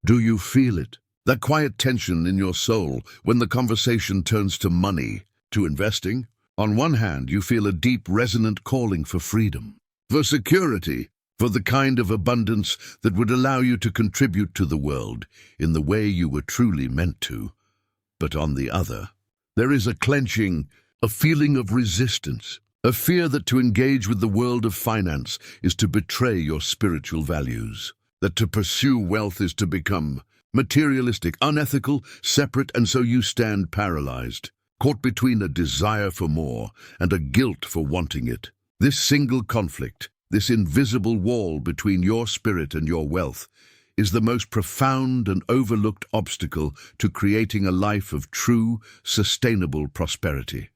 Do you feel it? That quiet tension in your soul when the conversation turns to money, to investing? On one hand, you feel a deep, resonant calling for freedom, for security, for the kind of abundance that would allow you to contribute to the world in the way you were truly meant to. But on the other, there is a clenching, a feeling of resistance, a fear that to engage with the world of finance is to betray your spiritual values, that to pursue wealth is to become materialistic, unethical, separate, and so you stand paralyzed, caught between a desire for more and a guilt for wanting it. This single conflict, this invisible wall between your spirit and your wealth, is the most profound and overlooked obstacle to creating a life of true, sustainable prosperity.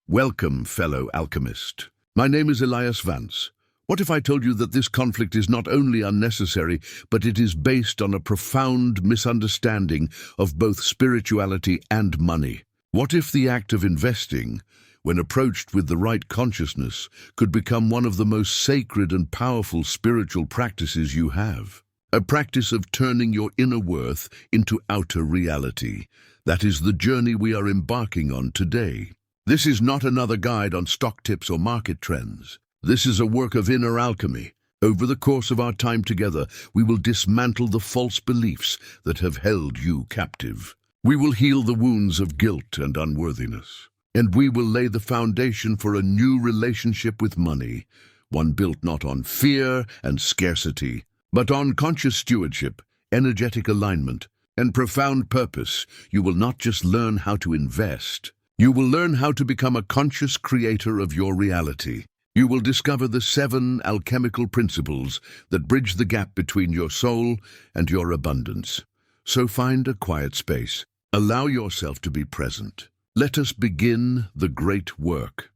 Welcome, fellow alchemist. My name is Elias Vance. What if I told you that this conflict is not only unnecessary, but it is based on a profound misunderstanding of both spirituality and money? What if the act of investing, when approached with the right consciousness, could become one of the most sacred and powerful spiritual practices you have? A practice of turning your inner worth into outer reality. That is the journey we are embarking on today. This is not another guide on stock tips or market trends. This is a work of inner alchemy. Over the course of our time together, we will dismantle the false beliefs that have held you captive. We will heal the wounds of guilt and unworthiness. And we will lay the foundation for a new relationship with money, one built not on fear and scarcity, but on conscious stewardship, energetic alignment, and profound purpose. You will not just learn how to invest. You will learn how to become a conscious creator of your reality. You will discover the 7 alchemical principles that bridge the gap between your soul and your abundance. So find a quiet space. Allow yourself to be present. Let us begin the great work.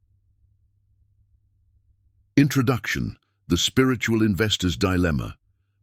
Introduction: The Spiritual Investor's Dilemma.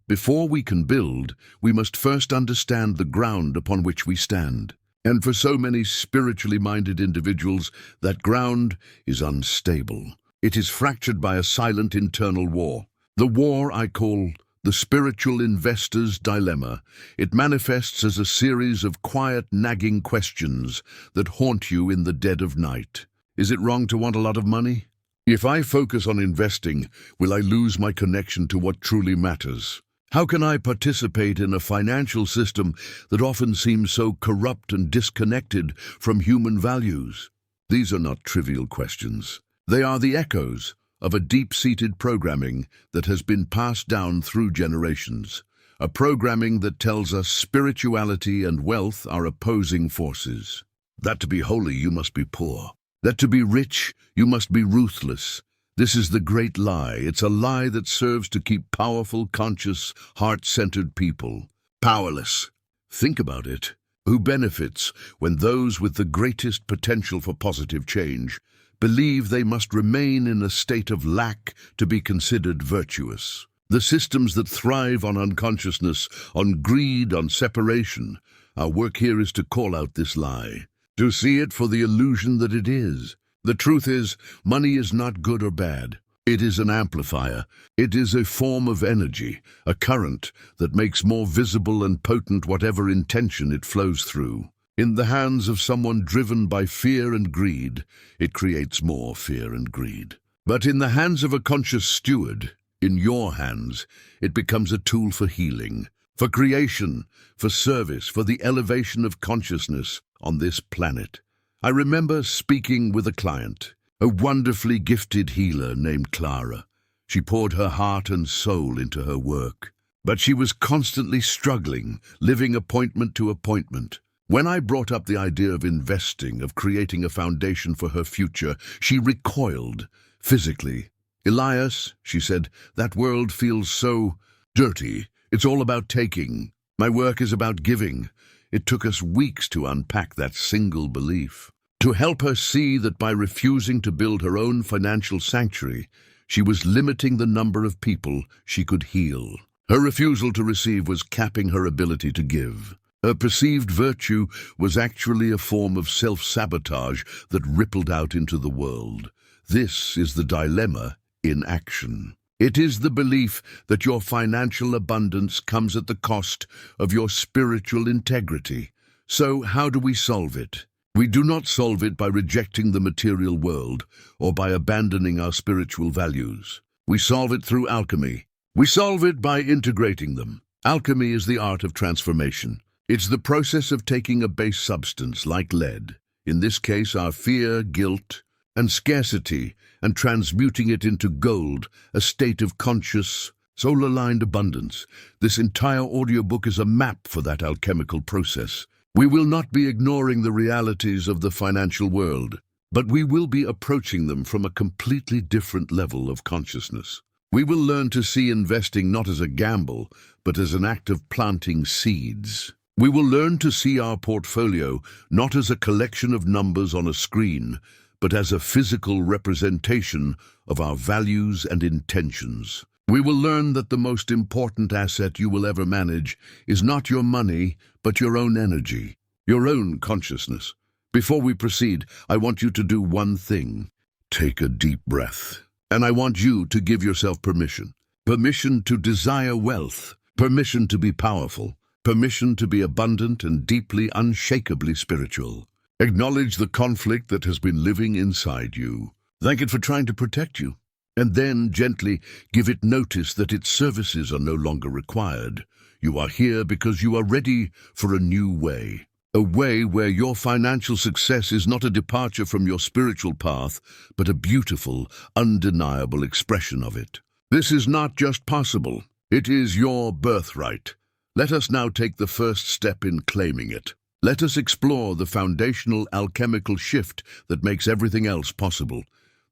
Before we can build, we must first understand the ground upon which we stand. And for so many spiritually minded individuals, that ground is unstable. It is fractured by a silent internal war. The war I call the spiritual investor's dilemma. It manifests as a series of quiet, nagging questions that haunt you in the dead of night. Is it wrong to want a lot of money? If I focus on investing, will I lose my connection to what truly matters? How can I participate in a financial system that often seems so corrupt and disconnected from human values? These are not trivial questions. They are the echoes of a deep-seated programming that has been passed down through generations, a programming that tells us spirituality and wealth are opposing forces. That to be holy, you must be poor. That to be rich, you must be ruthless. This is the great lie. It's a lie that serves to keep powerful, conscious, heart-centered people powerless. Think about it. Who benefits when those with the greatest potential for positive change believe they must remain in a state of lack to be considered virtuous? The systems that thrive on unconsciousness, on greed, on separation. Our work here is to call out this lie, to see it for the illusion that it is. The truth is, money is not good or bad. It is an amplifier. It is a form of energy, a current that makes more visible and potent whatever intention it flows through. In the hands of someone driven by fear and greed, it creates more fear and greed. But in the hands of a conscious steward, in your hands, it becomes a tool for healing, for creation, for service, for the elevation of consciousness on this planet. I remember speaking with a client, a wonderfully gifted healer named Clara. She poured her heart and soul into her work, but she was constantly struggling, living appointment to appointment. When I brought up the idea of investing, of creating a foundation for her future, she recoiled, physically. "Elias," she said, "that world feels so dirty. It's all about taking. My work is about giving." It took us weeks to unpack that single belief, to help her see that by refusing to build her own financial sanctuary, she was limiting the number of people she could heal. Her refusal to receive was capping her ability to give. Her perceived virtue was actually a form of self-sabotage that rippled out into the world. This is the dilemma in action. It is the belief that your financial abundance comes at the cost of your spiritual integrity. So how do we solve it? We do not solve it by rejecting the material world or by abandoning our spiritual values. We solve it through alchemy. We solve it by integrating them. Alchemy is the art of transformation. It's the process of taking a base substance like lead, in this case our fear, guilt, and scarcity, and transmuting it into gold, a state of conscious, soul-aligned abundance. This entire audiobook is a map for that alchemical process. We will not be ignoring the realities of the financial world, but we will be approaching them from a completely different level of consciousness. We will learn to see investing not as a gamble, but as an act of planting seeds. We will learn to see our portfolio not as a collection of numbers on a screen, but as a physical representation of our values and intentions. We will learn that the most important asset you will ever manage is not your money, but your own energy, your own consciousness. Before we proceed, I want you to do one thing. Take a deep breath. And I want you to give yourself permission. Permission to desire wealth. Permission to be powerful. Permission to be abundant and deeply, unshakably spiritual. Acknowledge the conflict that has been living inside you. Thank it for trying to protect you. And then gently give it notice that its services are no longer required. You are here because you are ready for a new way. A way where your financial success is not a departure from your spiritual path, but a beautiful, undeniable expression of it. This is not just possible. It is your birthright. Let us now take the first step in claiming it. Let us explore the foundational alchemical shift that makes everything else possible.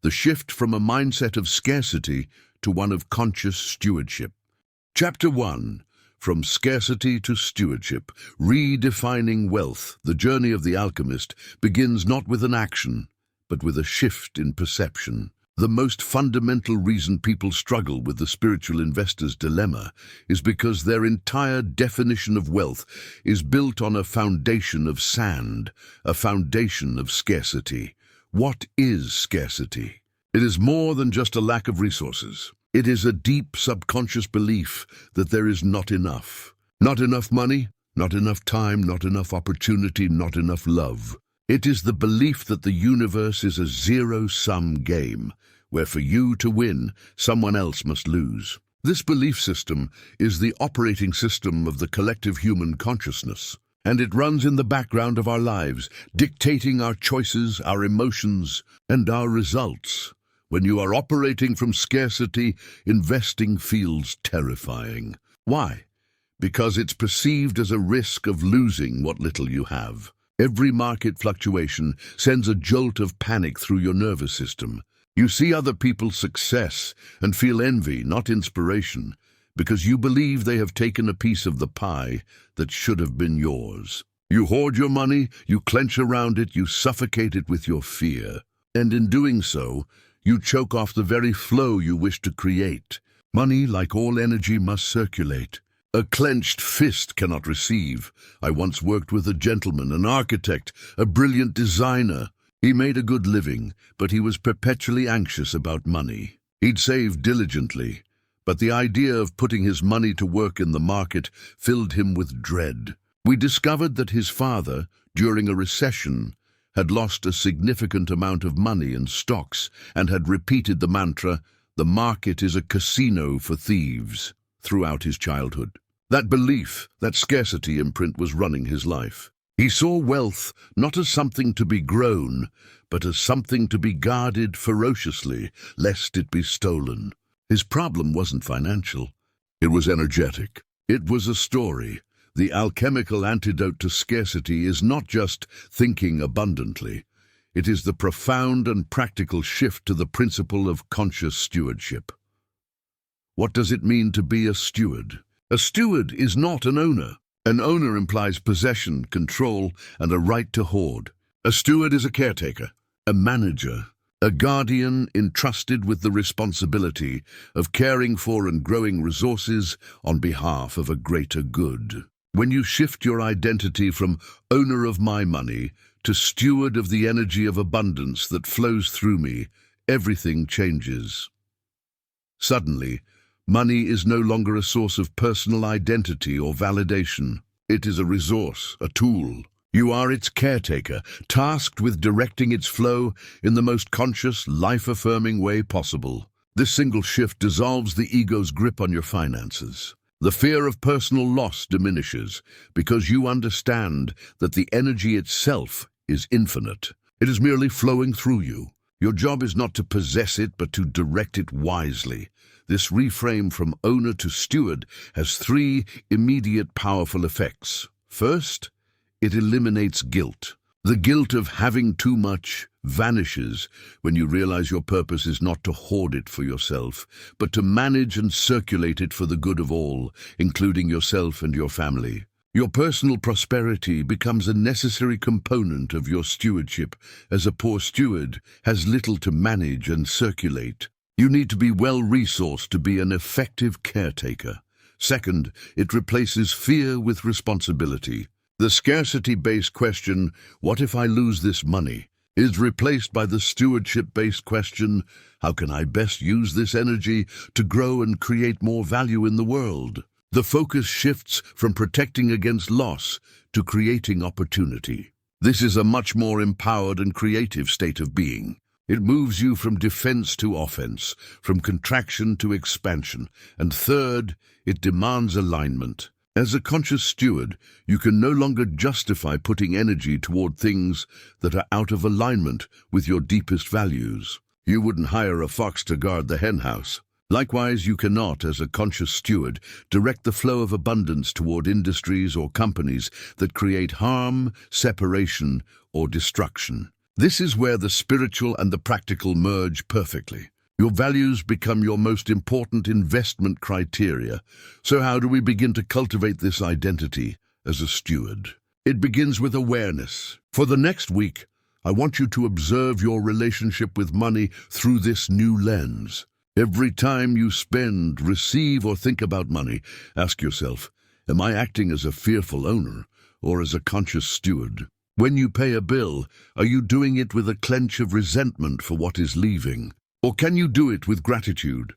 The shift from a mindset of scarcity to one of conscious stewardship. Chapter 1. From Scarcity to Stewardship. Redefining Wealth. The journey of the alchemist begins not with an action, but with a shift in perception. The most fundamental reason people struggle with the spiritual investor's dilemma is because their entire definition of wealth is built on a foundation of sand, a foundation of scarcity. What is scarcity? It is more than just a lack of resources. It is a deep subconscious belief that there is not enough. Not enough money, not enough time, not enough opportunity, not enough love. It is the belief that the universe is a zero-sum game, where for you to win, someone else must lose. This belief system is the operating system of the collective human consciousness, and it runs in the background of our lives, dictating our choices, our emotions, and our results. When you are operating from scarcity, investing feels terrifying. Why? Because it's perceived as a risk of losing what little you have. Every market fluctuation sends a jolt of panic through your nervous system. You see other people's success and feel envy, not inspiration, because you believe they have taken a piece of the pie that should have been yours. You hoard your money, you clench around it, you suffocate it with your fear. And in doing so, you choke off the very flow you wish to create. Money, like all energy, must circulate. A clenched fist cannot receive. I once worked with a gentleman, an architect, a brilliant designer. He made a good living, but he was perpetually anxious about money. He'd saved diligently, but the idea of putting his money to work in the market filled him with dread. We discovered that his father, during a recession, had lost a significant amount of money in stocks and had repeated the mantra, "The market is a casino for thieves," throughout his childhood. That belief, that scarcity imprint was running his life. He saw wealth not as something to be grown, but as something to be guarded ferociously, lest it be stolen. His problem wasn't financial. It was energetic. It was a story. The alchemical antidote to scarcity is not just thinking abundantly. It is the profound and practical shift to the principle of conscious stewardship. What does it mean to be a steward? A steward is not an owner. An owner implies possession, control, and a right to hoard. A steward is a caretaker, a manager, a guardian entrusted with the responsibility of caring for and growing resources on behalf of a greater good. When you shift your identity from owner of my money to steward of the energy of abundance that flows through me, everything changes. Suddenly, money is no longer a source of personal identity or validation. It is a resource, a tool. You are its caretaker, tasked with directing its flow in the most conscious, life-affirming way possible. This single shift dissolves the ego's grip on your finances. The fear of personal loss diminishes because you understand that the energy itself is infinite. It is merely flowing through you. Your job is not to possess it, but to direct it wisely. This reframe from owner to steward has three immediate powerful effects. First, it eliminates guilt. The guilt of having too much vanishes when you realize your purpose is not to hoard it for yourself, but to manage and circulate it for the good of all, including yourself and your family. Your personal prosperity becomes a necessary component of your stewardship, as a poor steward has little to manage and circulate. You need to be well-resourced to be an effective caretaker. Second, it replaces fear with responsibility. The scarcity-based question, what if I lose this money, is replaced by the stewardship-based question, how can I best use this energy to grow and create more value in the world? The focus shifts from protecting against loss to creating opportunity. This is a much more empowered and creative state of being. It moves you from defense to offense, from contraction to expansion. And third, it demands alignment. As a conscious steward, you can no longer justify putting energy toward things that are out of alignment with your deepest values. You wouldn't hire a fox to guard the henhouse. Likewise, you cannot, as a conscious steward, direct the flow of abundance toward industries or companies that create harm, separation, or destruction. This is where the spiritual and the practical merge perfectly. Your values become your most important investment criteria. So how do we begin to cultivate this identity as a steward? It begins with awareness. For the next week, I want you to observe your relationship with money through this new lens. Every time you spend, receive, or think about money, ask yourself, am I acting as a fearful owner or as a conscious steward? When you pay a bill, are you doing it with a clench of resentment for what is leaving? Or can you do it with gratitude,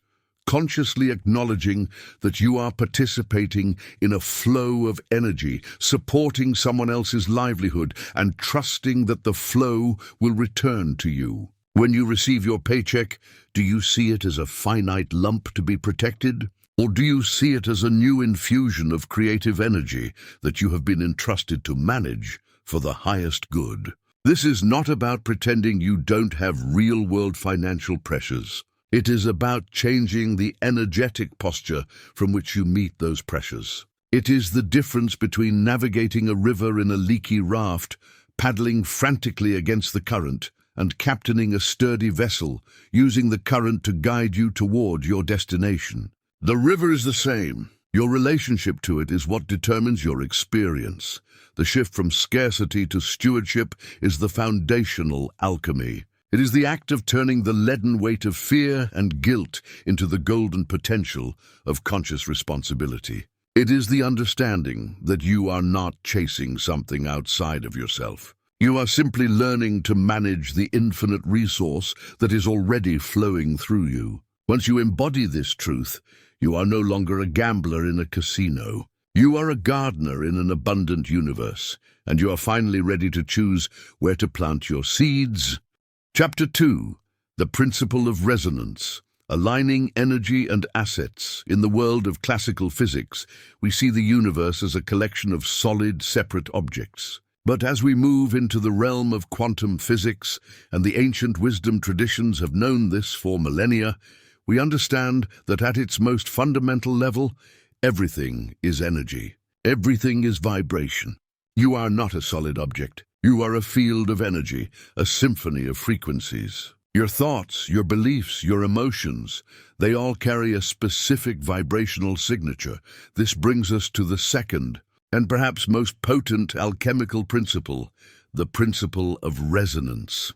consciously acknowledging that you are participating in a flow of energy, supporting someone else's livelihood, and trusting that the flow will return to you? When you receive your paycheck, do you see it as a finite lump to be protected? Or do you see it as a new infusion of creative energy that you have been entrusted to manage for the highest good? This is not about pretending you don't have real-world financial pressures. It is about changing the energetic posture from which you meet those pressures. It is the difference between navigating a river in a leaky raft, paddling frantically against the current, and captaining a sturdy vessel, using the current to guide you toward your destination. The river is the same. Your relationship to it is what determines your experience. The shift from scarcity to stewardship is the foundational alchemy. It is the act of turning the leaden weight of fear and guilt into the golden potential of conscious responsibility. It is the understanding that you are not chasing something outside of yourself. You are simply learning to manage the infinite resource that is already flowing through you. Once you embody this truth, you are no longer a gambler in a casino. You are a gardener in an abundant universe, and you are finally ready to choose where to plant your seeds. Chapter 2. The Principle of Resonance. Aligning energy and assets. In the world of classical physics, we see the universe as a collection of solid, separate objects. But as we move into the realm of quantum physics, and the ancient wisdom traditions have known this for millennia, we understand that at its most fundamental level, everything is energy. Everything is vibration. You are not a solid object. You are a field of energy, a symphony of frequencies. Your thoughts, your beliefs, your emotions, they all carry a specific vibrational signature. This brings us to the second, and perhaps most potent alchemical principle, the principle of resonance.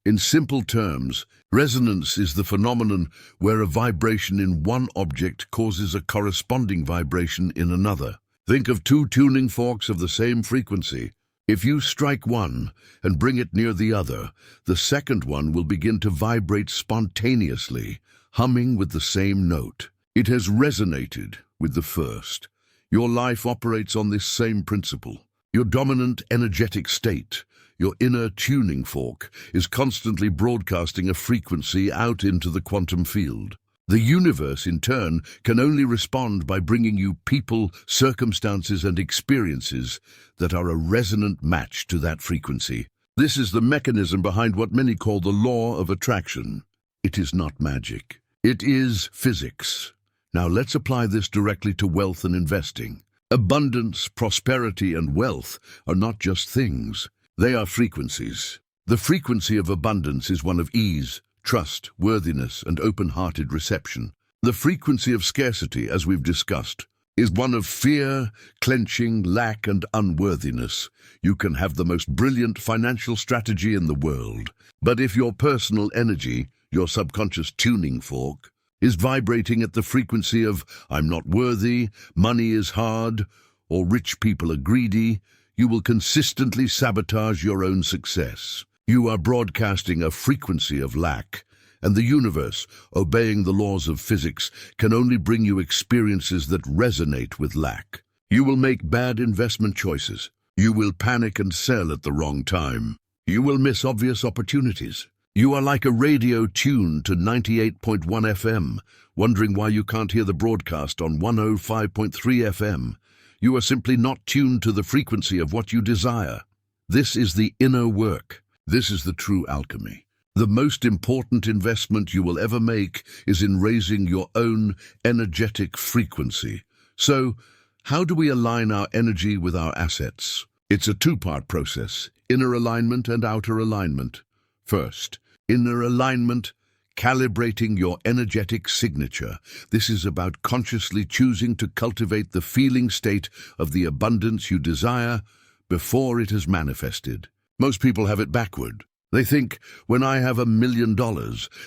In simple terms, resonance is the phenomenon where a vibration in one object causes a corresponding vibration in another. Think of two tuning forks of the same frequency. If you strike one and bring it near the other, the second one will begin to vibrate spontaneously, humming with the same note. It has resonated with the first. Your life operates on this same principle. Your dominant energetic state, your inner tuning fork, is constantly broadcasting a frequency out into the quantum field. The universe, in turn, can only respond by bringing you people, circumstances, and experiences that are a resonant match to that frequency. This is the mechanism behind what many call the law of attraction. It is not magic. It is physics. Now let's apply this directly to wealth and investing. Abundance, prosperity, and wealth are not just things. They are frequencies. The frequency of abundance is one of ease, trust, worthiness, and open-hearted reception. The frequency of scarcity, as we've discussed, is one of fear, clenching, lack, and unworthiness. You can have the most brilliant financial strategy in the world, but if your personal energy, your subconscious tuning fork, is vibrating at the frequency of "I'm not worthy," "money is hard," or "rich people are greedy," you will consistently sabotage your own success. You are broadcasting a frequency of lack, and the universe, obeying the laws of physics, can only bring you experiences that resonate with lack. You will make bad investment choices. You will panic and sell at the wrong time. You will miss obvious opportunities. You are like a radio tuned to 98.1 FM, wondering why you can't hear the broadcast on 105.3 FM. You are simply not tuned to the frequency of what you desire. This is the inner work. This is the true alchemy. The most important investment you will ever make is in raising your own energetic frequency. So, how do we align our energy with our assets? It's a two-part process: inner alignment and outer alignment. First, inner alignment, calibrating your energetic signature. This is about consciously choosing to cultivate the feeling state of the abundance you desire before it has manifested. Most people have it backward. They think, when I have $1 million,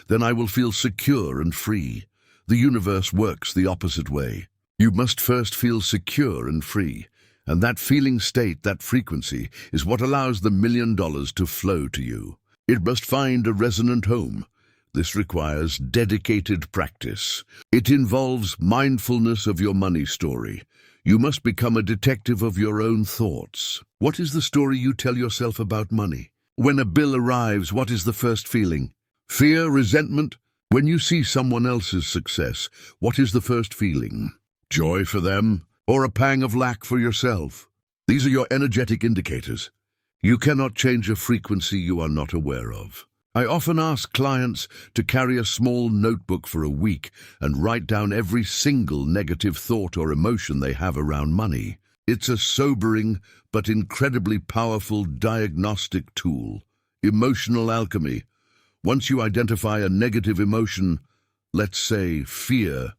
then I will feel secure and free. The universe works the opposite way. You must first feel secure and free. And that feeling state, that frequency, is what allows the $1 million to flow to you. It must find a resonant home. This requires dedicated practice. It involves mindfulness of your money story. You must become a detective of your own thoughts. What is the story you tell yourself about money? When a bill arrives, what is the first feeling? Fear, resentment? When you see someone else's success, what is the first feeling? Joy for them, or a pang of lack for yourself? These are your energetic indicators. You cannot change a frequency you are not aware of. I often ask clients to carry a small notebook for a week and write down every single negative thought or emotion they have around money. It's a sobering but incredibly powerful diagnostic tool. Emotional alchemy. Once you identify a negative emotion, let's say fear,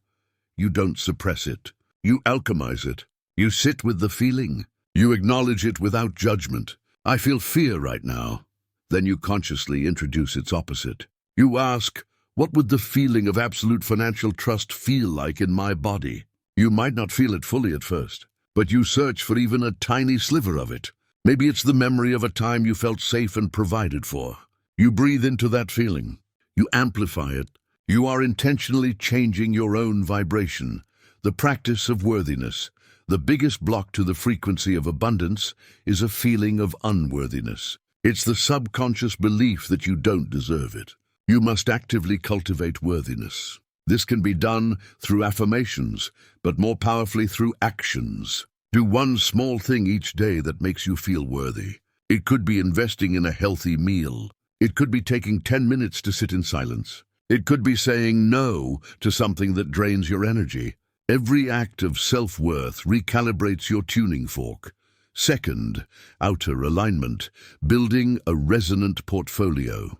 you don't suppress it. You alchemize it. You sit with the feeling. You acknowledge it without judgment. I feel fear right now. Then you consciously introduce its opposite. You ask, what would the feeling of absolute financial trust feel like in my body? You might not feel it fully at first, but you search for even a tiny sliver of it. Maybe it's the memory of a time you felt safe and provided for. You breathe into that feeling. You amplify it. You are intentionally changing your own vibration. The practice of worthiness. The biggest block to the frequency of abundance is a feeling of unworthiness. It's the subconscious belief that you don't deserve it. You must actively cultivate worthiness. This can be done through affirmations, but more powerfully through actions. Do one small thing each day that makes you feel worthy. It could be investing in a healthy meal. It could be taking 10 minutes to sit in silence. It could be saying no to something that drains your energy. Every act of self-worth recalibrates your tuning fork. Second, outer alignment, building a resonant portfolio.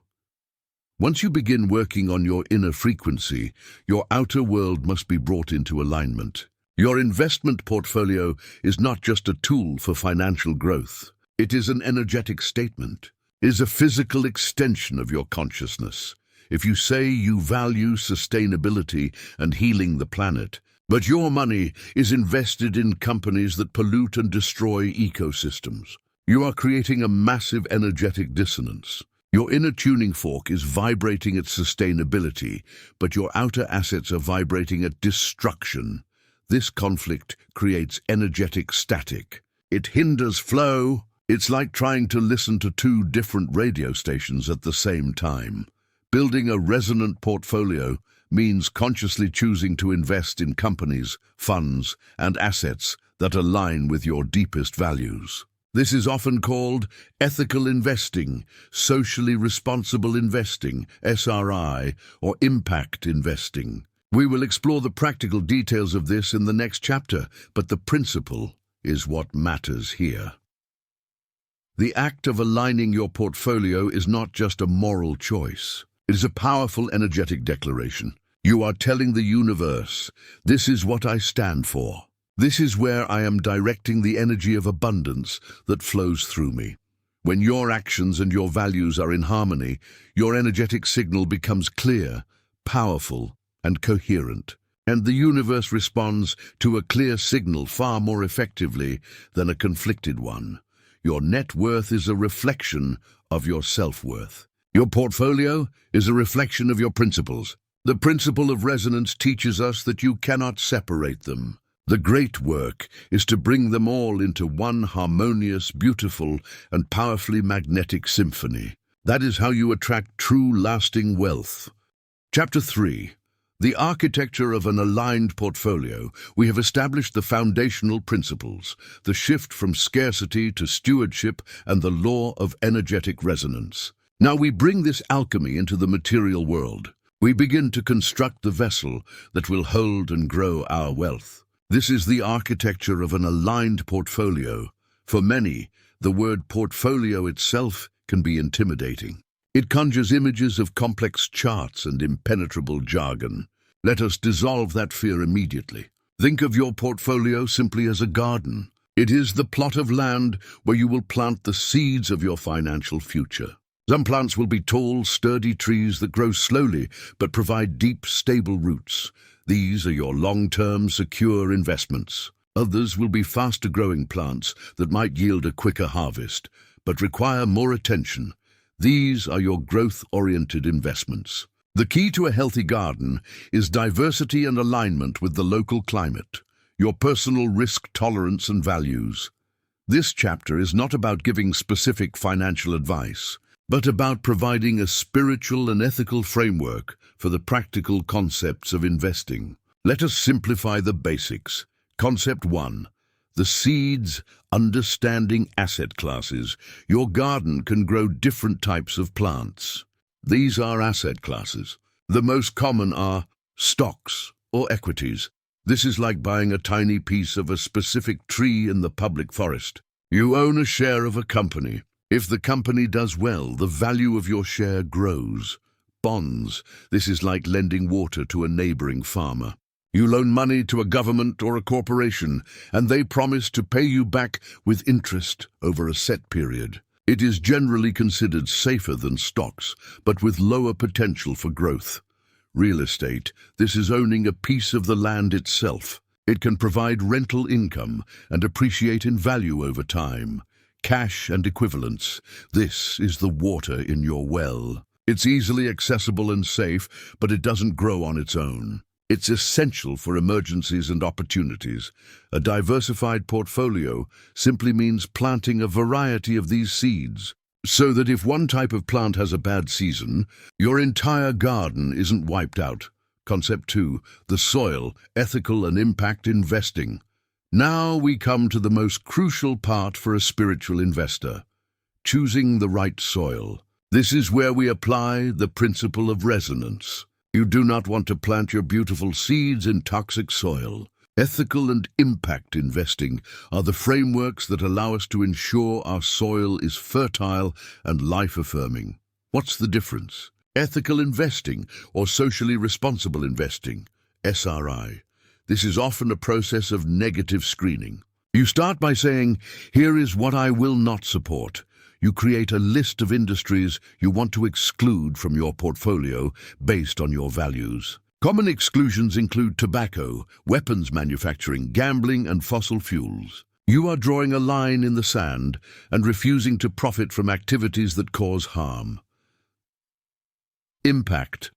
Once you begin working on your inner frequency, your outer world must be brought into alignment. Your investment portfolio is not just a tool for financial growth. It is an energetic statement. It is a physical extension of your consciousness. If you say you value sustainability and healing the planet, but your money is invested in companies that pollute and destroy ecosystems, you are creating a massive energetic dissonance. Your inner tuning fork is vibrating at sustainability, but your outer assets are vibrating at destruction. This conflict creates energetic static. It hinders flow. It's like trying to listen to two different radio stations at the same time. Building a resonant portfolio means consciously choosing to invest in companies, funds, and assets that align with your deepest values. This is often called ethical investing, socially responsible investing, SRI, or impact investing. We will explore the practical details of this in the next chapter, but the principle is what matters here. The act of aligning your portfolio is not just a moral choice. It is a powerful, energetic declaration. You are telling the universe, this is what I stand for. This is where I am directing the energy of abundance that flows through me. When your actions and your values are in harmony, your energetic signal becomes clear, powerful, and coherent. And the universe responds to a clear signal far more effectively than a conflicted one. Your net worth is a reflection of your self-worth. Your portfolio is a reflection of your principles. The principle of resonance teaches us that you cannot separate them. The great work is to bring them all into one harmonious, beautiful, and powerfully magnetic symphony. That is how you attract true, lasting wealth. Chapter 3. The architecture of an aligned portfolio. We have established the foundational principles, the shift from scarcity to stewardship, and the law of energetic resonance. Now we bring this alchemy into the material world. We begin to construct the vessel that will hold and grow our wealth. This is the architecture of an aligned portfolio. For many, the word portfolio itself can be intimidating. It conjures images of complex charts and impenetrable jargon. Let us dissolve that fear immediately. Think of your portfolio simply as a garden. It is the plot of land where you will plant the seeds of your financial future. Some plants will be tall, sturdy trees that grow slowly but provide deep, stable roots. These are your long-term, secure investments. Others will be faster-growing plants that might yield a quicker harvest, but require more attention. These are your growth-oriented investments. The key to a healthy garden is diversity and alignment with the local climate, your personal risk tolerance and values. This chapter is not about giving specific financial advice, but about providing a spiritual and ethical framework for the practical concepts of investing. Let us simplify the basics. Concept 1. The seeds, understanding asset classes. Your garden can grow different types of plants. These are asset classes. The most common are stocks or equities. This is like buying a tiny piece of a specific tree in the public forest. You own a share of a company. If the company does well, the value of your share grows. Bonds. This is like lending water to a neighboring farmer. You loan money to a government or a corporation, and they promise to pay you back with interest over a set period. It is generally considered safer than stocks, but with lower potential for growth. Real estate. This is owning a piece of the land itself. It can provide rental income and appreciate in value over time. Cash and equivalents. This is the water in your well. It's easily accessible and safe, but it doesn't grow on its own. It's essential for emergencies and opportunities. A diversified portfolio simply means planting a variety of these seeds, so that if one type of plant has a bad season, your entire garden isn't wiped out. Concept 2. The soil, ethical and impact investing. Now we come to the most crucial part for a spiritual investor, choosing the right soil. This is where we apply the principle of resonance. You do not want to plant your beautiful seeds in toxic soil. Ethical and impact investing are the frameworks that allow us to ensure our soil is fertile and life-affirming. What's the difference? Ethical investing or socially responsible investing, SRI. This is often a process of negative screening. You start by saying, here is what I will not support. You create a list of industries you want to exclude from your portfolio based on your values. Common exclusions include tobacco, weapons manufacturing, gambling, and fossil fuels. You are drawing a line in the sand and refusing to profit from activities that cause harm. Impact.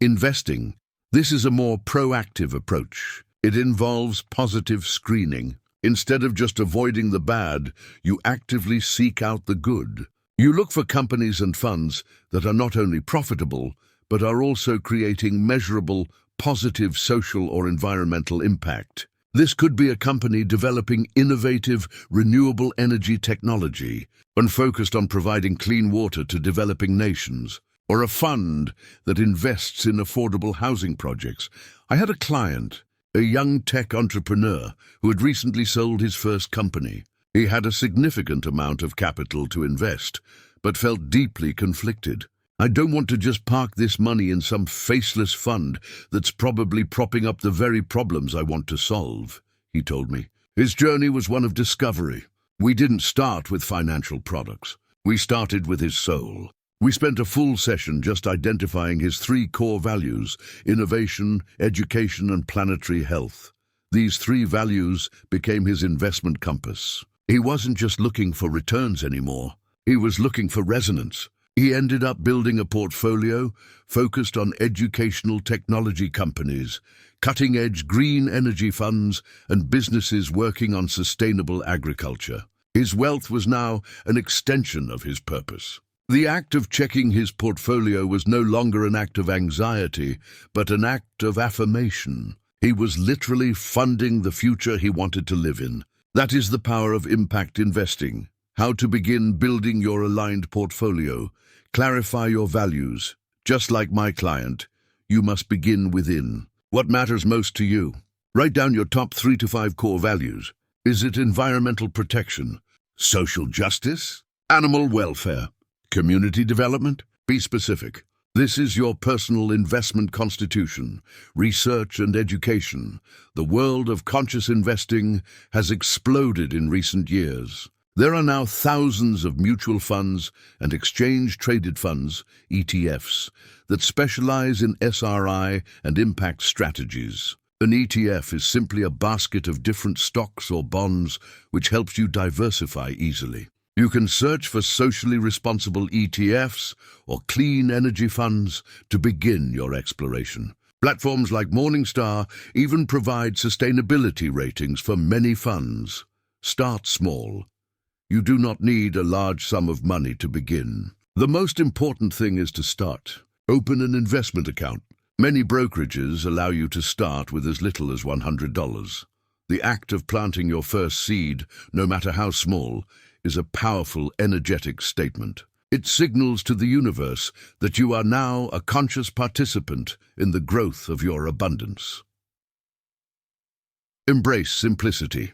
Investing. This is a more proactive approach. It involves positive screening. Instead of just avoiding the bad, you actively seek out the good. You look for companies and funds that are not only profitable, but are also creating measurable, positive social or environmental impact. This could be a company developing innovative, renewable energy technology and focused on providing clean water to developing nations, or a fund that invests in affordable housing projects. I had a client, a young tech entrepreneur who had recently sold his first company. He had a significant amount of capital to invest, but felt deeply conflicted. I don't want to just park this money in some faceless fund that's probably propping up the very problems I want to solve, he told me. His journey was one of discovery. We didn't start with financial products. We started with his soul. We spent a full session just identifying his 3 core values: innovation, education, and planetary health. These 3 values became his investment compass. He wasn't just looking for returns anymore. He was looking for resonance. He ended up building a portfolio focused on educational technology companies, cutting-edge green energy funds, and businesses working on sustainable agriculture. His wealth was now an extension of his purpose. The act of checking his portfolio was no longer an act of anxiety, but an act of affirmation. He was literally funding the future he wanted to live in. That is the power of impact investing. How to begin building your aligned portfolio. Clarify your values. Just like my client, you must begin within. What matters most to you? Write down your top 3 to 5 core values. Is it environmental protection, social justice, animal welfare, community development? Be specific. This is your personal investment constitution. Research and education. The world of conscious investing has exploded in recent years. There are now thousands of mutual funds and exchange-traded funds, ETFs, that specialize in SRI and impact strategies. An ETF is simply a basket of different stocks or bonds which helps you diversify easily. You can search for socially responsible ETFs or clean energy funds to begin your exploration. Platforms like Morningstar even provide sustainability ratings for many funds. Start small. You do not need a large sum of money to begin. The most important thing is to start. Open an investment account. Many brokerages allow you to start with as little as $100. The act of planting your first seed, no matter how small, is a powerful, energetic statement. It signals to the universe that you are now a conscious participant in the growth of your abundance. Embrace simplicity.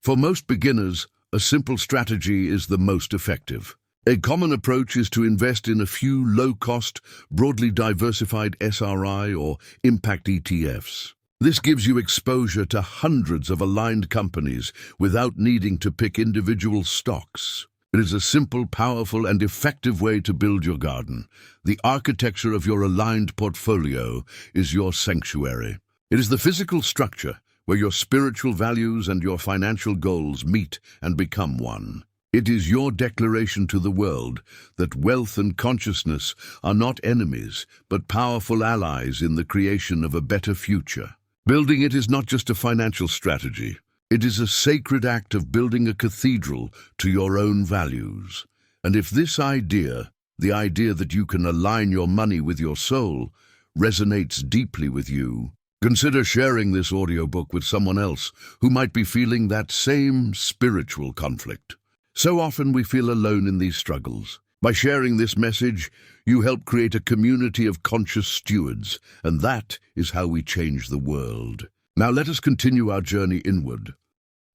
For most beginners, a simple strategy is the most effective. A common approach is to invest in a few low-cost, broadly diversified SRI or impact ETFs. This gives you exposure to hundreds of aligned companies without needing to pick individual stocks. It is a simple, powerful, and effective way to build your garden. The architecture of your aligned portfolio is your sanctuary. It is the physical structure where your spiritual values and your financial goals meet and become one. It is your declaration to the world that wealth and consciousness are not enemies, but powerful allies in the creation of a better future. Building it is not just a financial strategy. It is a sacred act of building a cathedral to your own values. And if this idea, the idea that you can align your money with your soul, resonates deeply with you, consider sharing this audiobook with someone else who might be feeling that same spiritual conflict. So often we feel alone in these struggles. By sharing this message, you help create a community of conscious stewards, and that is how we change the world. Now let us continue our journey inward.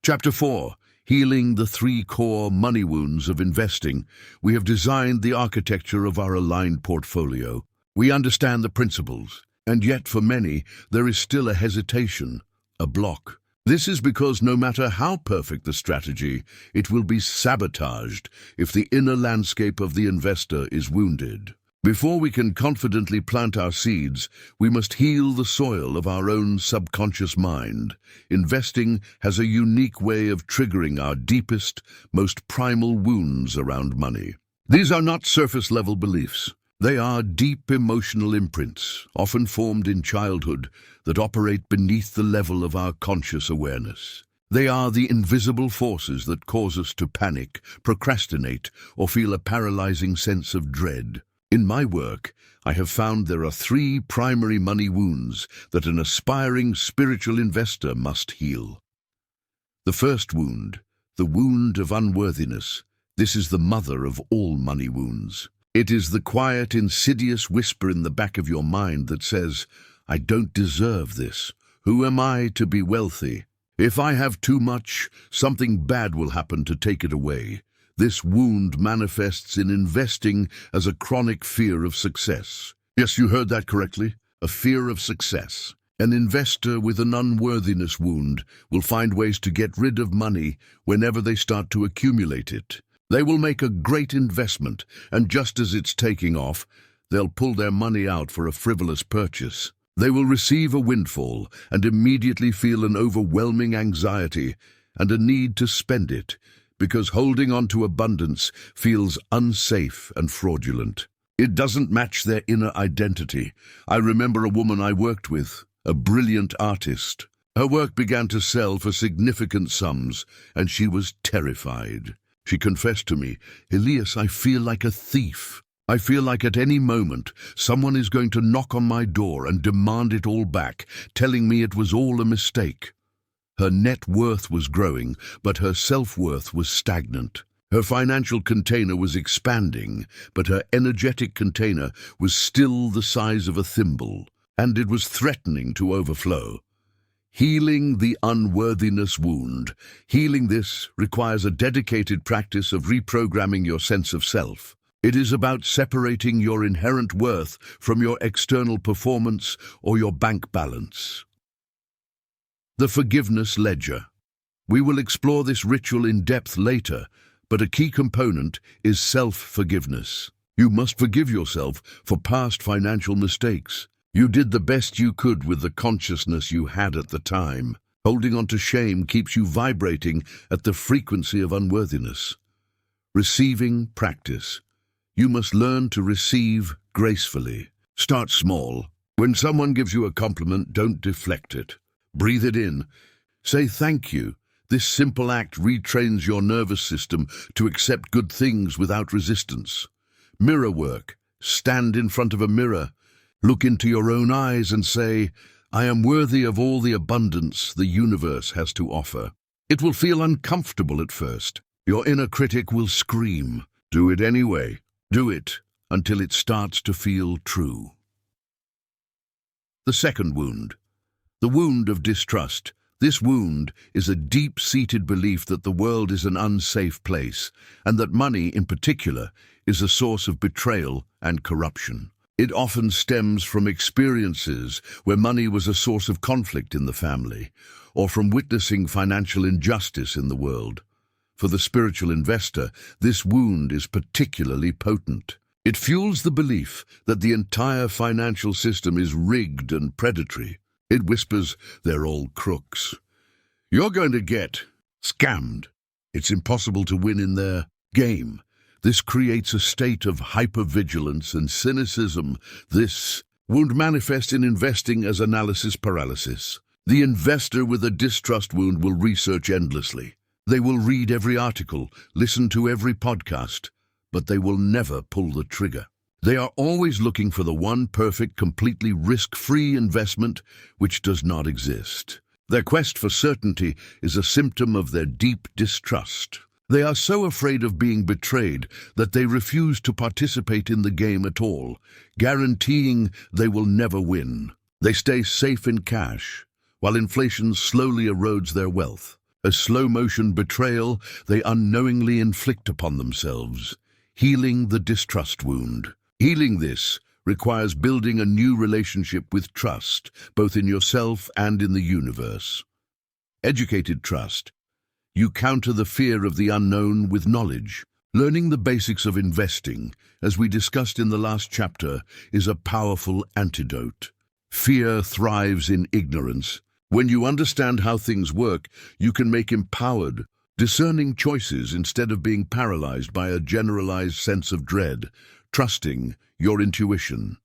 Chapter 4. Healing the 3 core money wounds of investing. We have designed the architecture of our aligned portfolio. We understand the principles, and yet for many, there is still a hesitation, a block. This is because no matter how perfect the strategy, it will be sabotaged if the inner landscape of the investor is wounded. Before we can confidently plant our seeds, we must heal the soil of our own subconscious mind. Investing has a unique way of triggering our deepest, most primal wounds around money. These are not surface-level beliefs. They are deep emotional imprints, often formed in childhood, that operate beneath the level of our conscious awareness. They are the invisible forces that cause us to panic, procrastinate, or feel a paralyzing sense of dread. In my work, I have found there are 3 primary money wounds that an aspiring spiritual investor must heal. The first wound, the wound of unworthiness. This is the mother of all money wounds. It is the quiet, insidious whisper in the back of your mind that says, "I don't deserve this. Who am I to be wealthy? If I have too much, something bad will happen to take it away." This wound manifests in investing as a chronic fear of success. Yes, you heard that correctly. A fear of success. An investor with an unworthiness wound will find ways to get rid of money whenever they start to accumulate it. They will make a great investment, and just as it's taking off, they'll pull their money out for a frivolous purchase. They will receive a windfall and immediately feel an overwhelming anxiety and a need to spend it, because holding on to abundance feels unsafe and fraudulent. It doesn't match their inner identity. I remember a woman I worked with, a brilliant artist. Her work began to sell for significant sums, and she was terrified. She confessed to me, "Elias, I feel like a thief. I feel like at any moment someone is going to knock on my door and demand it all back, telling me it was all a mistake." Her net worth was growing, but her self-worth was stagnant. Her financial container was expanding, but her energetic container was still the size of a thimble, and it was threatening to overflow. Healing the unworthiness wound. Healing this requires a dedicated practice of reprogramming your sense of self. It is about separating your inherent worth from your external performance or your bank balance. The forgiveness ledger. We will explore this ritual in depth later, but a key component is self-forgiveness. You must forgive yourself for past financial mistakes. You did the best you could with the consciousness you had at the time. Holding on to shame keeps you vibrating at the frequency of unworthiness. Receiving practice. You must learn to receive gracefully. Start small. When someone gives you a compliment, don't deflect it. Breathe it in. Say thank you. This simple act retrains your nervous system to accept good things without resistance. Mirror work. Stand in front of a mirror. Look into your own eyes and say, "I am worthy of all the abundance the universe has to offer." It will feel uncomfortable at first. Your inner critic will scream. Do it anyway. Do it until it starts to feel true. The second wound. The wound of distrust. This wound is a deep-seated belief that the world is an unsafe place, and that money, in particular, is a source of betrayal and corruption. It often stems from experiences where money was a source of conflict in the family, or from witnessing financial injustice in the world. For the spiritual investor, this wound is particularly potent. It fuels the belief that the entire financial system is rigged and predatory. It whispers, "They're all crooks. You're going to get scammed. It's impossible to win in their game." This creates a state of hypervigilance and cynicism. This wound manifests in investing as analysis paralysis. The investor with a distrust wound will research endlessly. They will read every article, listen to every podcast, but they will never pull the trigger. They are always looking for the one perfect, completely risk-free investment which does not exist. Their quest for certainty is a symptom of their deep distrust. They are so afraid of being betrayed that they refuse to participate in the game at all, guaranteeing they will never win. They stay safe in cash, while inflation slowly erodes their wealth. A slow-motion betrayal they unknowingly inflict upon themselves. Healing the distrust wound. Healing this requires building a new relationship with trust, both in yourself and in the universe. Educated trust. You counter the fear of the unknown with knowledge. Learning the basics of investing, as we discussed in the last chapter, is a powerful antidote. Fear thrives in ignorance. When you understand how things work, you can make empowered, discerning choices instead of being paralyzed by a generalized sense of dread. trusting your intuition.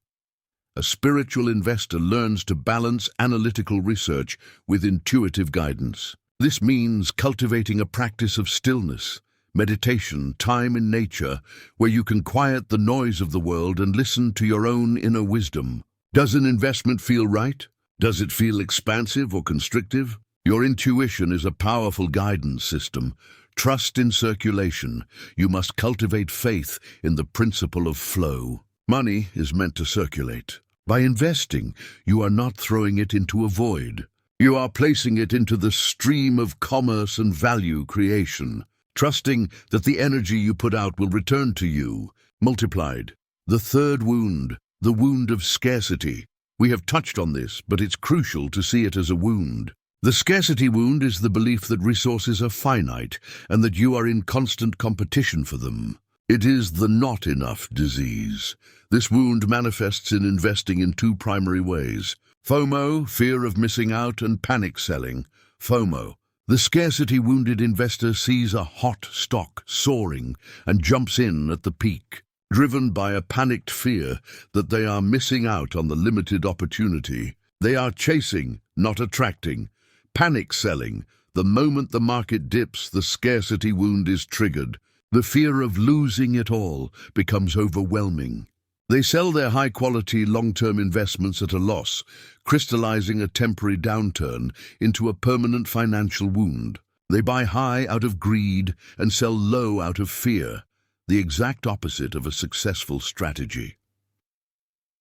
A spiritual investor learns to balance analytical research with intuitive guidance. This means cultivating a practice of stillness, meditation, time in nature, where you can quiet the noise of the world and listen to your own inner wisdom. Does an investment feel right? Does it feel expansive or constrictive? Your intuition is a powerful guidance system. Trust in circulation. You must cultivate faith in the principle of flow. Money is meant to circulate. By investing, you are not throwing it into a void. You are placing it into the stream of commerce and value creation, trusting that the energy you put out will return to you, multiplied. The third wound, the wound of scarcity. We have touched on this, but it's crucial to see it as a wound. The scarcity wound is the belief that resources are finite and that you are in constant competition for them. It is the not enough disease. This wound manifests in investing in two primary ways: FOMO, fear of missing out, and panic selling. FOMO. The scarcity-wounded investor sees a hot stock soaring and jumps in at the peak, driven by a panicked fear that they are missing out on the limited opportunity. They are chasing, not attracting. Panic selling. The moment the market dips, the scarcity wound is triggered. The fear of losing it all becomes overwhelming. They sell their high-quality, long-term investments at a loss, crystallizing a temporary downturn into a permanent financial wound. They buy high out of greed and sell low out of fear, the exact opposite of a successful strategy.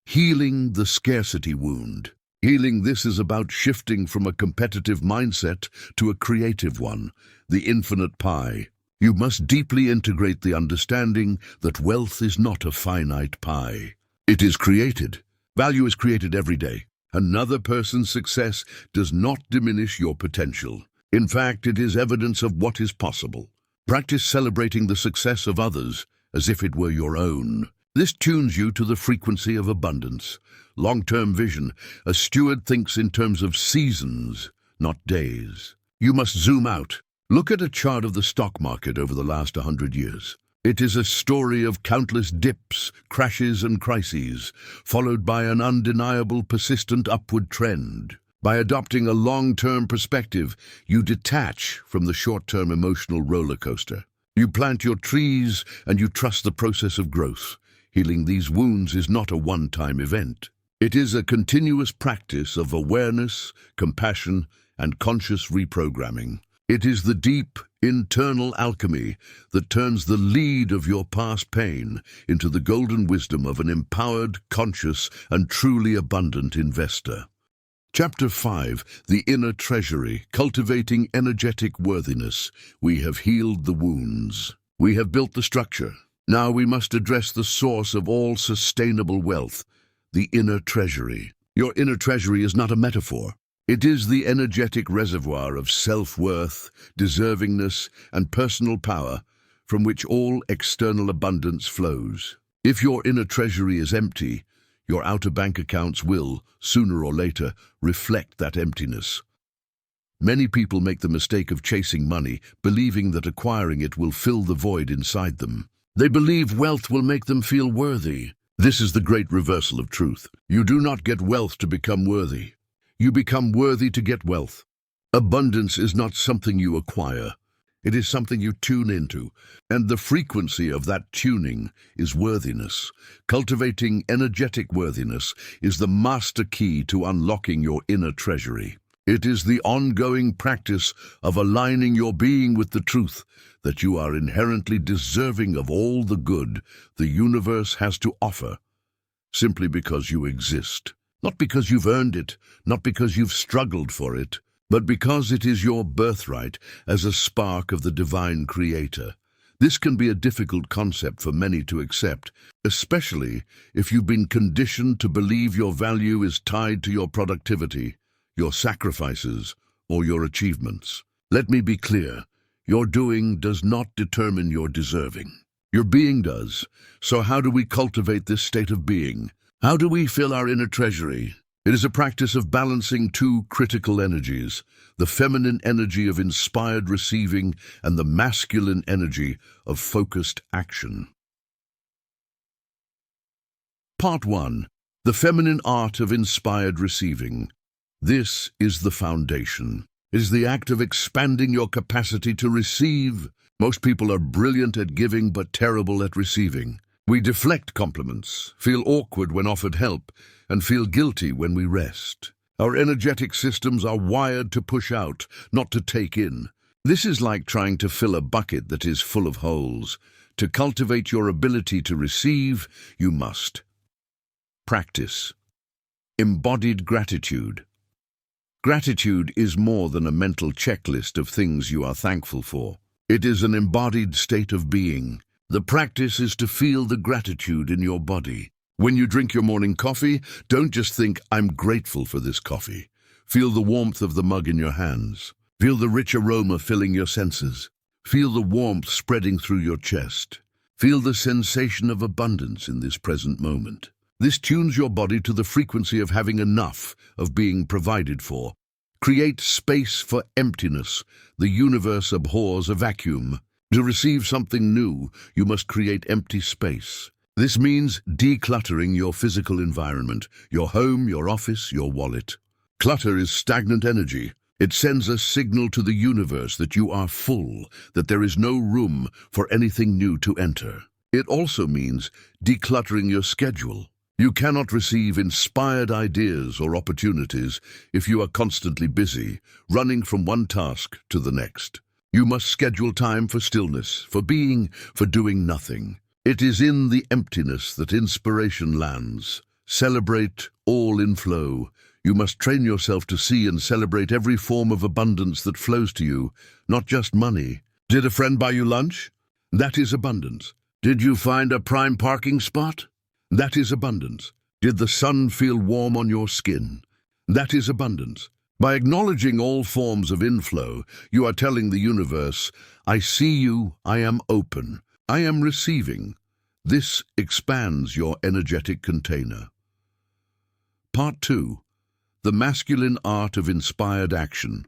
Healing the scarcity wound. Healing this is about shifting from a competitive mindset to a creative one, the infinite pie. You must deeply integrate the understanding that wealth is not a finite pie. It is created. Value is created every day. Another person's success does not diminish your potential. In fact, it is evidence of what is possible. Practice celebrating the success of others as if it were your own. This tunes you to the frequency of abundance. Long-term vision. A steward thinks in terms of seasons, not days. You must zoom out. Look at a chart of the stock market over the last 100 years. It is a story of countless dips, crashes, and crises, followed by an undeniable, persistent upward trend. By adopting a long-term perspective, you detach from the short-term emotional roller coaster. You plant your trees and you trust the process of growth. Healing these wounds is not a one-time event. It is a continuous practice of awareness, compassion, and conscious reprogramming. It is the deep, internal alchemy that turns the lead of your past pain into the golden wisdom of an empowered, conscious, and truly abundant investor. Chapter 5. The Inner Treasury. Cultivating energetic worthiness. We have healed the wounds. We have built the structure. Now we must address the source of all sustainable wealth, the inner treasury. Your inner treasury is not a metaphor. It is the energetic reservoir of self-worth, deservingness, and personal power from which all external abundance flows. If your inner treasury is empty, your outer bank accounts will, sooner or later, reflect that emptiness. Many people make the mistake of chasing money, believing that acquiring it will fill the void inside them. They believe wealth will make them feel worthy. This is the great reversal of truth. You do not get wealth to become worthy. You become worthy to get wealth. Abundance is not something you acquire. It is something you tune into, and the frequency of that tuning is worthiness. Cultivating energetic worthiness is the master key to unlocking your inner treasury. It is the ongoing practice of aligning your being with the truth that you are inherently deserving of all the good the universe has to offer, simply because you exist. Not because you've earned it, not because you've struggled for it, but because it is your birthright as a spark of the divine creator. This can be a difficult concept for many to accept, especially if you've been conditioned to believe your value is tied to your productivity, your sacrifices, or your achievements. Let me be clear, your doing does not determine your deserving. Your being does. So how do we cultivate this state of being? How do we fill our inner treasury? It is a practice of balancing two critical energies, the feminine energy of inspired receiving and the masculine energy of focused action. Part 1. The Feminine Art of Inspired Receiving. This is the foundation. It is the act of expanding your capacity to receive. Most people are brilliant at giving but terrible at receiving. We deflect compliments, feel awkward when offered help, and feel guilty when we rest. Our energetic systems are wired to push out, not to take in. This is like trying to fill a bucket that is full of holes. To cultivate your ability to receive, you must practice embodied gratitude. Gratitude is more than a mental checklist of things you are thankful for. It is an embodied state of being. The practice is to feel the gratitude in your body. When you drink your morning coffee, don't just think, "I'm grateful for this coffee." Feel the warmth of the mug in your hands. Feel the rich aroma filling your senses. Feel the warmth spreading through your chest. Feel the sensation of abundance in this present moment. This tunes your body to the frequency of having enough, of being provided for. Create space for emptiness. The universe abhors a vacuum. To receive something new, you must create empty space. This means decluttering your physical environment, your home, your office, your wallet. Clutter is stagnant energy. It sends a signal to the universe that you are full, that there is no room for anything new to enter. It also means decluttering your schedule. You cannot receive inspired ideas or opportunities if you are constantly busy, running from one task to the next. You must schedule time for stillness, for being, for doing nothing. It is in the emptiness that inspiration lands. Celebrate all in flow. You must train yourself to see and celebrate every form of abundance that flows to you, not just money. Did a friend buy you lunch? That is abundance. Did you find a prime parking spot? That is abundance. Did the sun feel warm on your skin? That is abundance. By acknowledging all forms of inflow, you are telling the universe, "I see you, I am open, I am receiving." This expands your energetic container. Part 2. The Masculine Art of Inspired Action.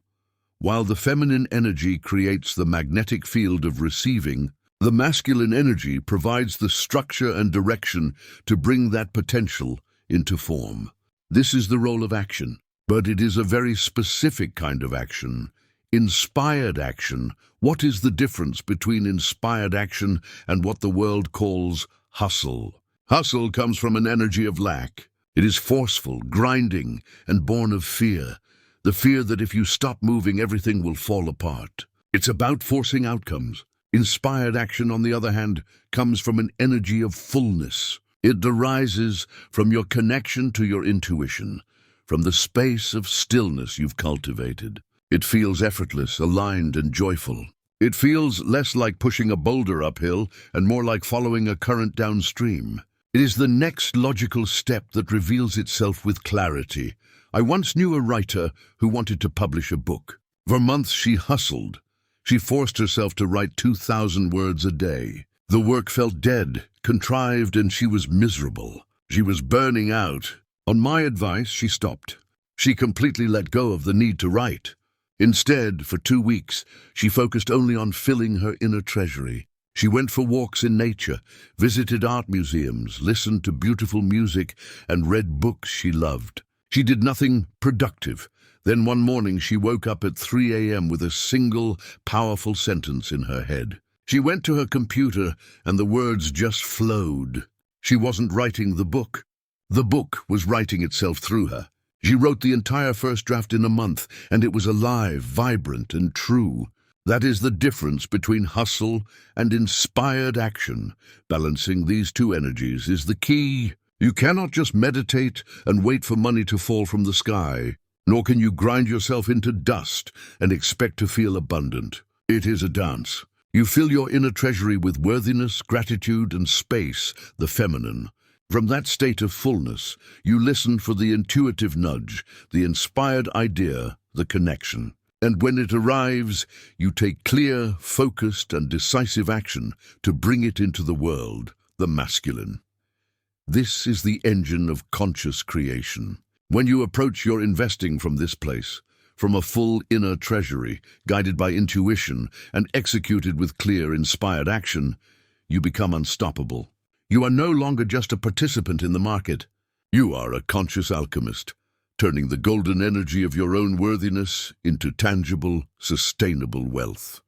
While the feminine energy creates the magnetic field of receiving, the masculine energy provides the structure and direction to bring that potential into form. This is the role of action, but it is a very specific kind of action. Inspired action. What is the difference between inspired action and what the world calls hustle? Hustle comes from an energy of lack. It is forceful, grinding, and born of fear. The fear that if you stop moving, everything will fall apart. It's about forcing outcomes. Inspired action, on the other hand, comes from an energy of fullness. It arises from your connection to your intuition, from the space of stillness you've cultivated. It feels effortless, aligned, and joyful. It feels less like pushing a boulder uphill and more like following a current downstream. It is the next logical step that reveals itself with clarity. I once knew a writer who wanted to publish a book. For months she hustled. She forced herself to write 2,000 words a day. The work felt dead, contrived, and she was miserable. She was burning out. On my advice, she stopped. She completely let go of the need to write. Instead, for 2 weeks, she focused only on filling her inner treasury. She went for walks in nature, visited art museums, listened to beautiful music, and read books she loved. She did nothing productive. Then one morning she woke up at 3 a.m. with a single, powerful sentence in her head. She went to her computer and the words just flowed. She wasn't writing the book. The book was writing itself through her. She wrote the entire first draft in a month, and it was alive, vibrant, and true. That is the difference between hustle and inspired action. Balancing these two energies is the key. You cannot just meditate and wait for money to fall from the sky. Nor can you grind yourself into dust and expect to feel abundant. It is a dance. You fill your inner treasury with worthiness, gratitude, and space, the feminine. From that state of fullness, you listen for the intuitive nudge, the inspired idea, the connection. And when it arrives, you take clear, focused, and decisive action to bring it into the world, the masculine. This is the engine of conscious creation. When you approach your investing from this place, from a full inner treasury, guided by intuition and executed with clear, inspired action, you become unstoppable. You are no longer just a participant in the market. You are a conscious alchemist, turning the golden energy of your own worthiness into tangible, sustainable wealth.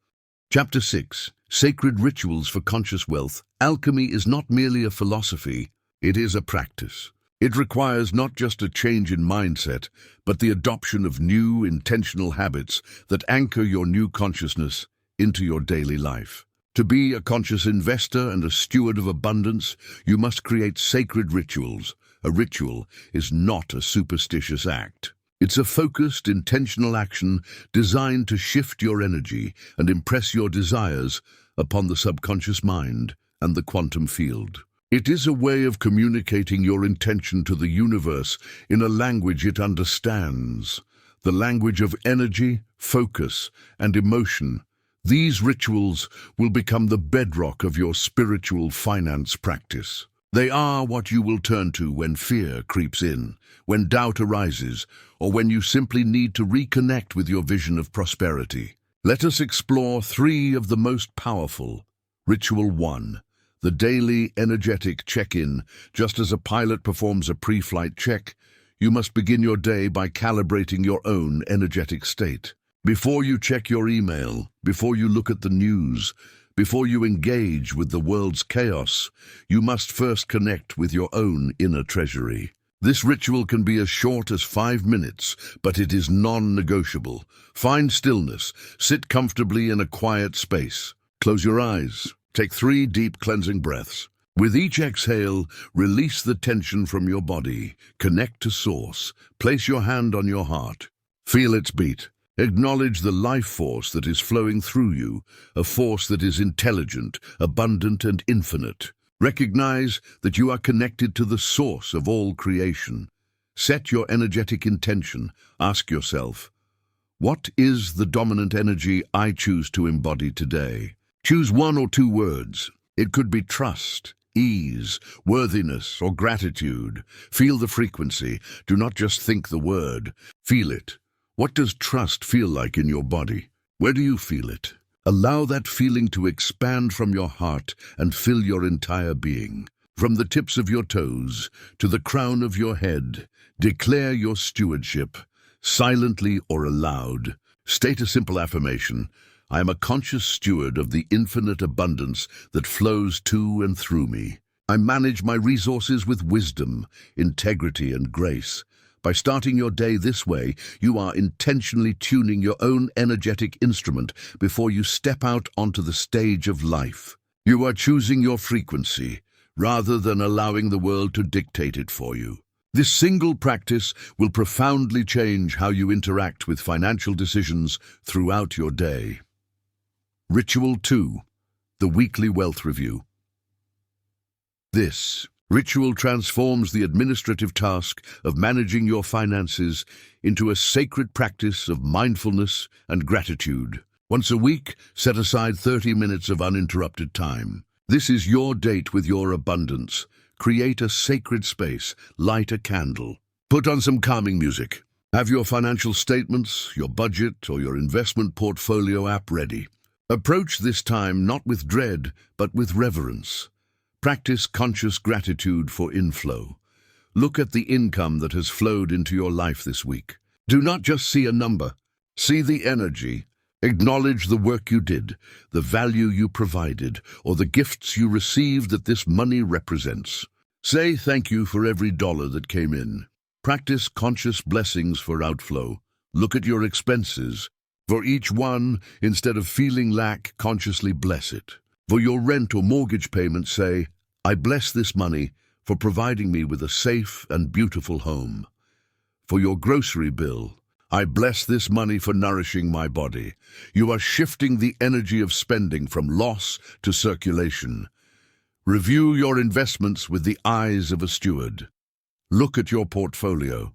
Chapter 6. Sacred Rituals for Conscious Wealth. Alchemy is not merely a philosophy, it is a practice. It requires not just a change in mindset, but the adoption of new, intentional habits that anchor your new consciousness into your daily life. To be a conscious investor and a steward of abundance, you must create sacred rituals. A ritual is not a superstitious act. It's a focused, intentional action designed to shift your energy and impress your desires upon the subconscious mind and the quantum field. It is a way of communicating your intention to the universe in a language it understands, the language of energy, focus, and emotion. These rituals will become the bedrock of your spiritual finance practice. They are what you will turn to when fear creeps in, when doubt arises, or when you simply need to reconnect with your vision of prosperity. Let us explore 3 of the most powerful. Ritual 1. The daily energetic check-in. Just as a pilot performs a pre-flight check, you must begin your day by calibrating your own energetic state. Before you check your email, before you look at the news, before you engage with the world's chaos, you must first connect with your own inner treasury. This ritual can be as short as 5 minutes, but it is non-negotiable. Find stillness, sit comfortably in a quiet space. Close your eyes. Take 3 deep cleansing breaths. With each exhale, release the tension from your body. Connect to source. Place your hand on your heart. Feel its beat. Acknowledge the life force that is flowing through you, a force that is intelligent, abundant, and infinite. Recognize that you are connected to the source of all creation. Set your energetic intention. Ask yourself, what is the dominant energy I choose to embody today? Choose 1 or 2 words. It could be trust, ease, worthiness, or gratitude. Feel the frequency. Do not just think the word. Feel it. What does trust feel like in your body? Where do you feel it? Allow that feeling to expand from your heart and fill your entire being. From the tips of your toes to the crown of your head, declare your stewardship, silently or aloud. State a simple affirmation. I am a conscious steward of the infinite abundance that flows to and through me. I manage my resources with wisdom, integrity, and grace. By starting your day this way, you are intentionally tuning your own energetic instrument before you step out onto the stage of life. You are choosing your frequency, rather than allowing the world to dictate it for you. This single practice will profoundly change how you interact with financial decisions throughout your day. Ritual 2. The Weekly Wealth Review. This ritual transforms the administrative task of managing your finances into a sacred practice of mindfulness and gratitude. Once a week, set aside 30 minutes of uninterrupted time. This is your date with your abundance. Create a sacred space, light a candle, put on some calming music. Have your financial statements, your budget, or your investment portfolio app ready. Approach this time not with dread, but with reverence. Practice conscious gratitude for inflow. Look at the income that has flowed into your life this week. Do not just see a number. See the energy. Acknowledge the work you did, the value you provided, or the gifts you received that this money represents. Say thank you for every dollar that came in. Practice conscious blessings for outflow. Look at your expenses. For each one, instead of feeling lack, consciously bless it. For your rent or mortgage payment, say, I bless this money for providing me with a safe and beautiful home. For your grocery bill, I bless this money for nourishing my body. You are shifting the energy of spending from loss to circulation. Review your investments with the eyes of a steward. Look at your portfolio.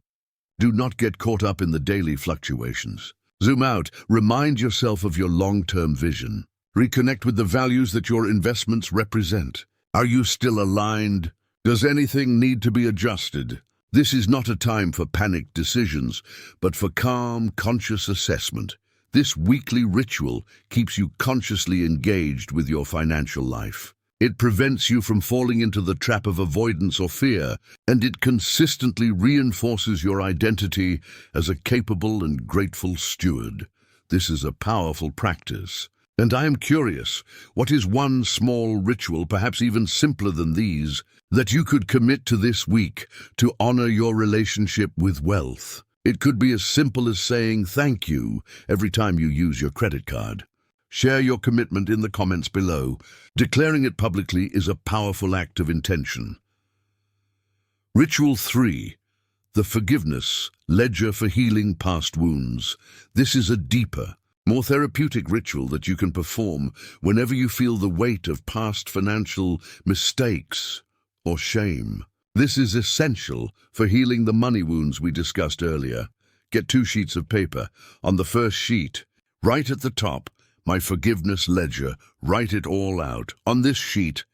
Do not get caught up in the daily fluctuations. Zoom out. Remind yourself of your long-term vision. Reconnect with the values that your investments represent. Are you still aligned? Does anything need to be adjusted? This is not a time for panicked decisions, but for calm, conscious assessment. This weekly ritual keeps you consciously engaged with your financial life. It prevents you from falling into the trap of avoidance or fear, and it consistently reinforces your identity as a capable and grateful steward. This is a powerful practice. And I am curious, what is one small ritual, perhaps even simpler than these, that you could commit to this week to honor your relationship with wealth? It could be as simple as saying thank you every time you use your credit card. Share your commitment in the comments below. Declaring it publicly is a powerful act of intention. Ritual 3. The Forgiveness Ledger for Healing Past Wounds. This is a deeper, more therapeutic ritual that you can perform whenever you feel the weight of past financial mistakes or shame. This is essential for healing the money wounds we discussed earlier. Get 2 sheets of paper. On the first sheet, right at the top, my forgiveness ledger. Write it all out. On this sheet,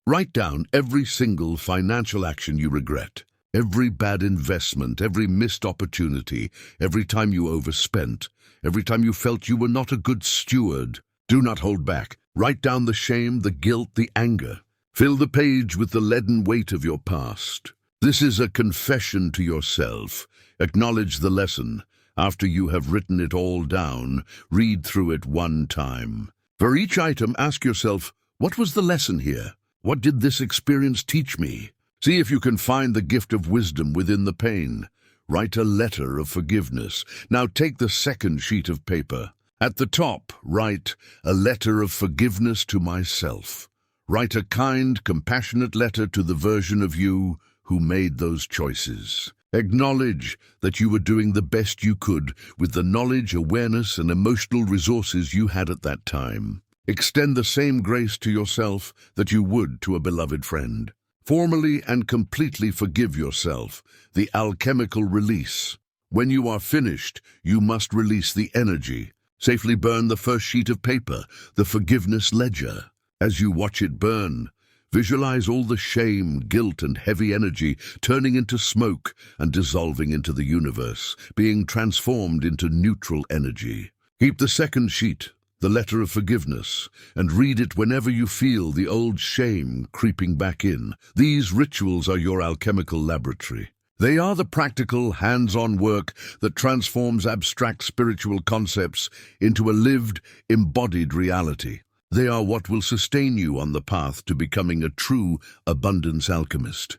write down every single financial action you regret, every bad investment, every missed opportunity, every time you overspent, every time you felt you were not a good steward. Do not hold back. Write down the shame, the guilt, the anger. Fill the page with the leaden weight of your past. This is a confession to yourself. Acknowledge the lesson. After you have written it all down, read through it one time. For each item, ask yourself, what was the lesson here? What did this experience teach me? See if you can find the gift of wisdom within the pain. Write a letter of forgiveness. Now take the second sheet of paper. At the top, write a letter of forgiveness to myself. Write a kind, compassionate letter to the version of you who made those choices. Acknowledge that you were doing the best you could with the knowledge, awareness, and emotional resources you had at that time. Extend the same grace to yourself that you would to a beloved friend. Formally and completely forgive yourself. The alchemical release. When you are finished, you must release the energy. Safely burn the first sheet of paper, the forgiveness ledger. As you watch it burn, visualize all the shame, guilt, and heavy energy turning into smoke and dissolving into the universe, being transformed into neutral energy. Keep the second sheet, the letter of forgiveness, and read it whenever you feel the old shame creeping back in. These rituals are your alchemical laboratory. They are the practical, hands-on work that transforms abstract spiritual concepts into a lived, embodied reality. They are what will sustain you on the path to becoming a true abundance alchemist.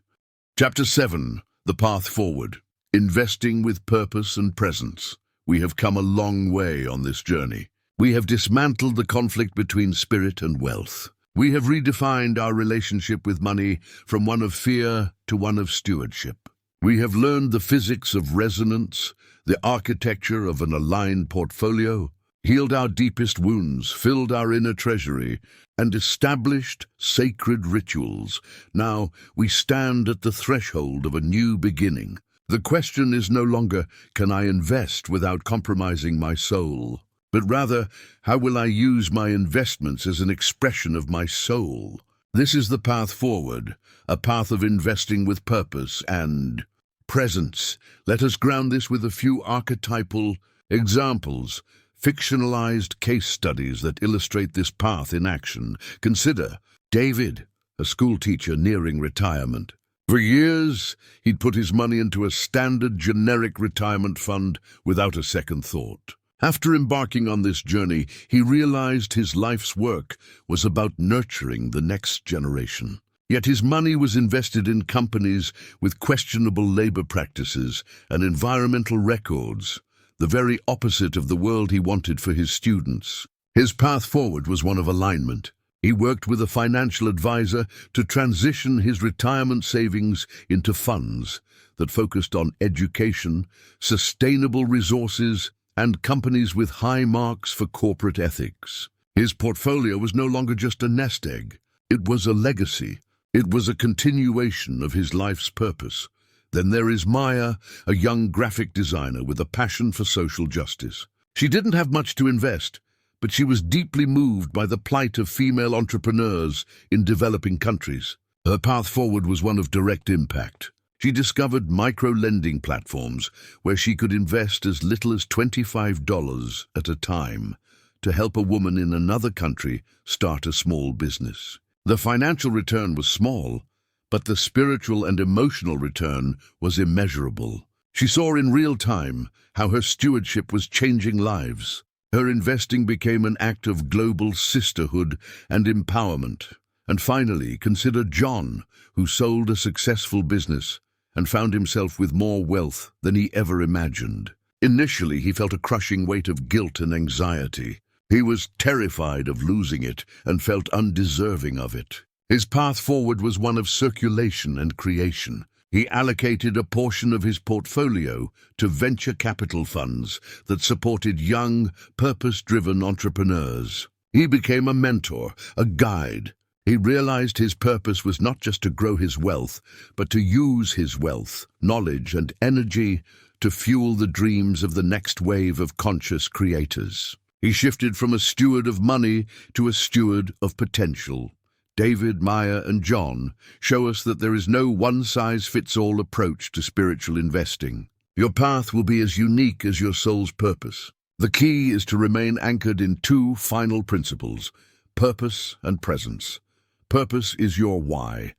Chapter 7. The Path Forward. Investing with Purpose and Presence. We have come a long way on this journey. We have dismantled the conflict between spirit and wealth. We have redefined our relationship with money from one of fear to one of stewardship. We have learned the physics of resonance, the architecture of an aligned portfolio, healed our deepest wounds, filled our inner treasury, and established sacred rituals. Now we stand at the threshold of a new beginning. The question is no longer, can I invest without compromising my soul? But rather, how will I use my investments as an expression of my soul? This is the path forward, a path of investing with purpose and presence. Let us ground this with a few archetypal examples, fictionalized case studies that illustrate this path in action. Consider David, a schoolteacher nearing retirement. For years, he'd put his money into a standard generic retirement fund without a second thought. After embarking on this journey, he realized his life's work was about nurturing the next generation. Yet his money was invested in companies with questionable labor practices and environmental records, the very opposite of the world he wanted for his students. His path forward was one of alignment. He worked with a financial advisor to transition his retirement savings into funds that focused on education, sustainable resources, and companies with high marks for corporate ethics. His portfolio was no longer just a nest egg. It was a legacy. It was a continuation of his life's purpose. Then there is Maya, a young graphic designer with a passion for social justice. She didn't have much to invest, but she was deeply moved by the plight of female entrepreneurs in developing countries. Her path forward was one of direct impact. She discovered micro-lending platforms where she could invest as little as $25 at a time to help a woman in another country start a small business. The financial return was small, but the spiritual and emotional return was immeasurable. She saw in real time how her stewardship was changing lives. Her investing became an act of global sisterhood and empowerment. And finally, consider John, who sold a successful business and found himself with more wealth than he ever imagined. Initially, he felt a crushing weight of guilt and anxiety. He was terrified of losing it and felt undeserving of it. His path forward was one of circulation and creation. He allocated a portion of his portfolio to venture capital funds that supported young, purpose-driven entrepreneurs. He became a mentor, a guide. He realized his purpose was not just to grow his wealth, but to use his wealth, knowledge, and energy to fuel the dreams of the next wave of conscious creators. He shifted from a steward of money to a steward of potential. David, Maya, and John show us that there is no one-size-fits-all approach to spiritual investing. Your path will be as unique as your soul's purpose. The key is to remain anchored in two final principles: purpose and presence. Purpose is your why.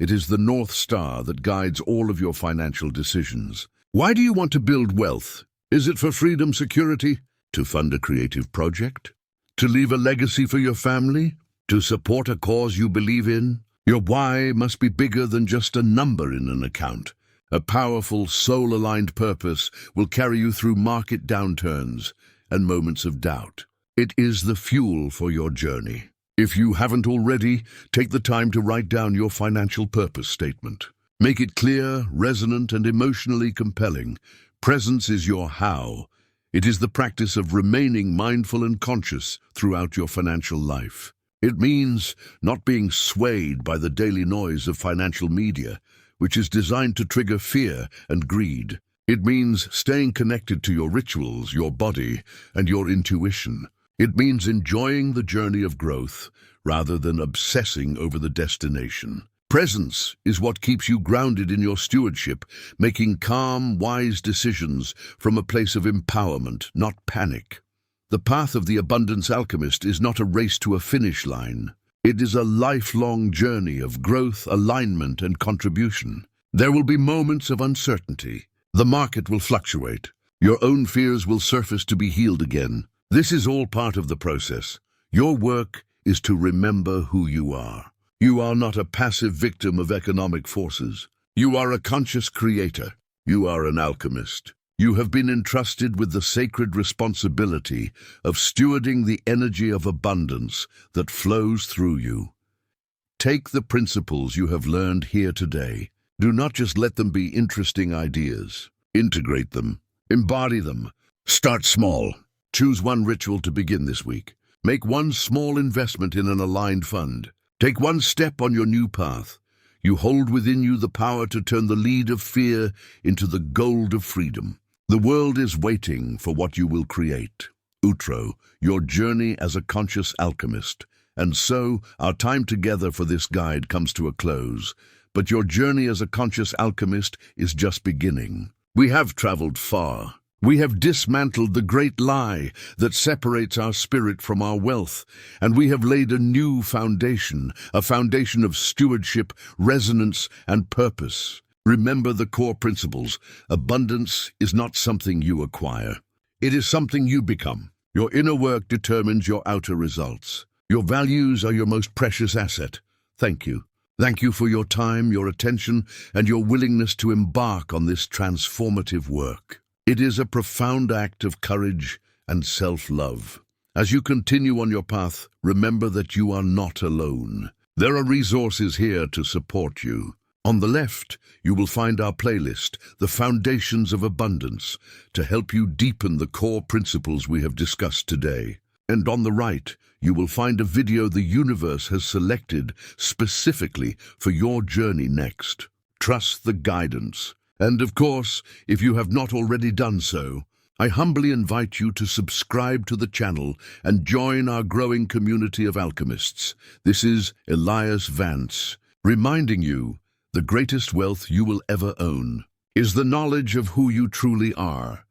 It is the North Star that guides all of your financial decisions. Why do you want to build wealth? Is it for freedom, security? To fund a creative project? To leave a legacy for your family? To support a cause you believe in? Your why must be bigger than just a number in an account. A powerful, soul-aligned purpose will carry you through market downturns and moments of doubt. It is the fuel for your journey. If you haven't already, take the time to write down your financial purpose statement. Make it clear, resonant, and emotionally compelling. Presence is your how. It is the practice of remaining mindful and conscious throughout your financial life. It means not being swayed by the daily noise of financial media, which is designed to trigger fear and greed. It means staying connected to your rituals, your body, and your intuition. It means enjoying the journey of growth rather than obsessing over the destination. Presence is what keeps you grounded in your stewardship, making calm, wise decisions from a place of empowerment, not panic. The path of the abundance alchemist is not a race to a finish line. It is a lifelong journey of growth, alignment, and contribution. There will be moments of uncertainty. The market will fluctuate. Your own fears will surface to be healed again. This is all part of the process. Your work is to remember who you are. You are not a passive victim of economic forces. You are a conscious creator. You are an alchemist. You have been entrusted with the sacred responsibility of stewarding the energy of abundance that flows through you. Take the principles you have learned here today. Do not just let them be interesting ideas. Integrate them. Embody them. Start small. Choose one ritual to begin this week. Make one small investment in an aligned fund. Take one step on your new path. You hold within you the power to turn the lead of fear into the gold of freedom. The world is waiting for what you will create. Outro, your journey as a conscious alchemist. And so, our time together for this guide comes to a close. But your journey as a conscious alchemist is just beginning. We have traveled far. We have dismantled the great lie that separates our spirit from our wealth, and we have laid a new foundation, a foundation of stewardship, resonance, and purpose. Remember the core principles. Abundance is not something you acquire. It is something you become. Your inner work determines your outer results. Your values are your most precious asset. Thank you. Thank you for your time, your attention, and your willingness to embark on this transformative work. It is a profound act of courage and self-love. As you continue on your path, remember that you are not alone. There are resources here to support you. On the left, you will find our playlist, The Foundations of Abundance, to help you deepen the core principles we have discussed today. And on the right, you will find a video the universe has selected specifically for your journey next. Trust the guidance. And of course, if you have not already done so, I humbly invite you to subscribe to the channel and join our growing community of alchemists. This is Elias Vance, reminding you the greatest wealth you will ever own is the knowledge of who you truly are.